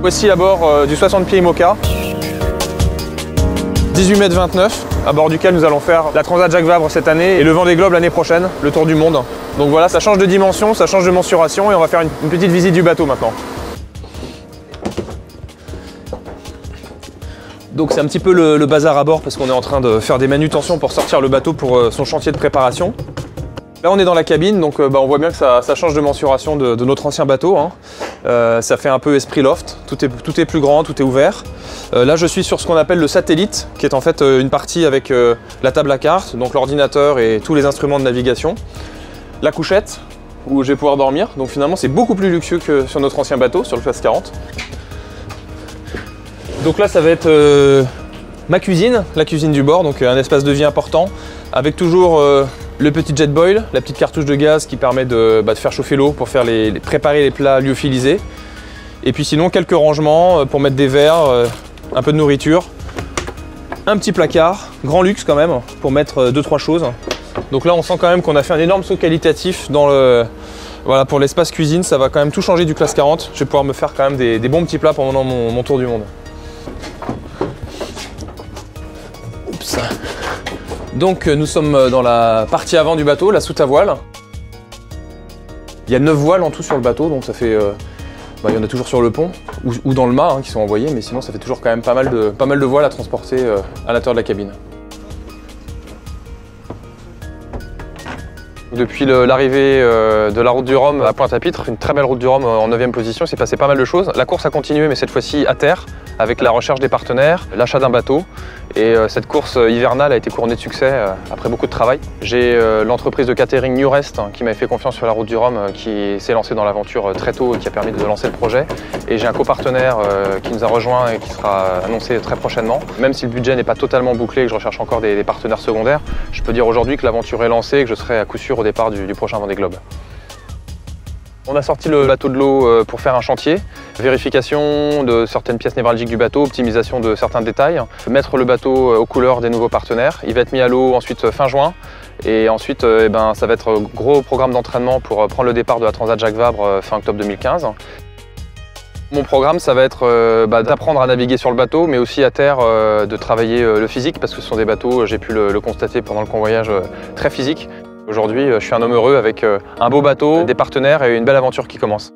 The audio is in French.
Voici à bord du 60 pieds IMOCA, 18 m 29, à bord duquel nous allons faire la Transat Jacques Vabre cette année et le Vendée Globe l'année prochaine, le tour du monde. Donc voilà, ça change de dimension, ça change de mensuration et on va faire une petite visite du bateau maintenant. Donc c'est un petit peu le bazar à bord parce qu'on est en train de faire des manutentions pour sortir le bateau pour son chantier de préparation. Là on est dans la cabine, donc on voit bien que ça change de mensuration de notre ancien bateau. Hein. Ça fait un peu esprit loft, tout est plus grand, tout est ouvert. Là je suis sur ce qu'on appelle le satellite, qui est en fait une partie avec la table à cartes, donc l'ordinateur et tous les instruments de navigation. La couchette, où je vais pouvoir dormir, donc finalement c'est beaucoup plus luxueux que sur notre ancien bateau, sur le Classe 40. Donc là ça va être ma cuisine, la cuisine du bord, donc un espace de vie important, avec toujours le petit jet boil, la petite cartouche de gaz qui permet de faire chauffer l'eau pour faire préparer les plats lyophilisés. Et puis sinon quelques rangements pour mettre des verres, un peu de nourriture, un petit placard, grand luxe quand même, pour mettre 2-3 choses. Donc là on sent quand même qu'on a fait un énorme saut qualitatif dans voilà, pour l'espace cuisine, ça va quand même tout changer du Classe 40. Je vais pouvoir me faire quand même des bons petits plats pendant mon tour du monde. Oups. Donc nous sommes dans la partie avant du bateau, la soute à voile. Il y a 9 voiles en tout sur le bateau, donc ça fait... il y en a toujours sur le pont ou dans le mât qui sont envoyés, mais sinon ça fait toujours quand même pas mal de voiles à transporter à l'intérieur de la cabine. Depuis l'arrivée de la route du Rhum à Pointe-à-Pitre, une très belle route du Rhum en 9e position, il s'est passé pas mal de choses. La course a continué, mais cette fois-ci à terre, avec la recherche des partenaires, l'achat d'un bateau. Et cette course hivernale a été couronnée de succès après beaucoup de travail. J'ai l'entreprise de catering Newrest qui m'avait fait confiance sur la route du Rhum, qui s'est lancée dans l'aventure très tôt et qui a permis de lancer le projet. Et j'ai un copartenaire qui nous a rejoint et qui sera annoncé très prochainement. Même si le budget n'est pas totalement bouclé et que je recherche encore des partenaires secondaires, je peux dire aujourd'hui que l'aventure est lancée et que je serai à coup sûr au départ du prochain Vendée Globe. On a sorti le bateau de l'eau pour faire un chantier, vérification de certaines pièces névralgiques du bateau, optimisation de certains détails, mettre le bateau aux couleurs des nouveaux partenaires. Il va être mis à l'eau ensuite fin juin et ensuite ça va être un gros programme d'entraînement pour prendre le départ de la Transat Jacques Vabre fin octobre 2015. Mon programme, ça va être d'apprendre à naviguer sur le bateau, mais aussi à terre de travailler le physique, parce que ce sont des bateaux, j'ai pu le constater pendant le convoyage, très physiques. Aujourd'hui, je suis un homme heureux avec un beau bateau, des partenaires et une belle aventure qui commence.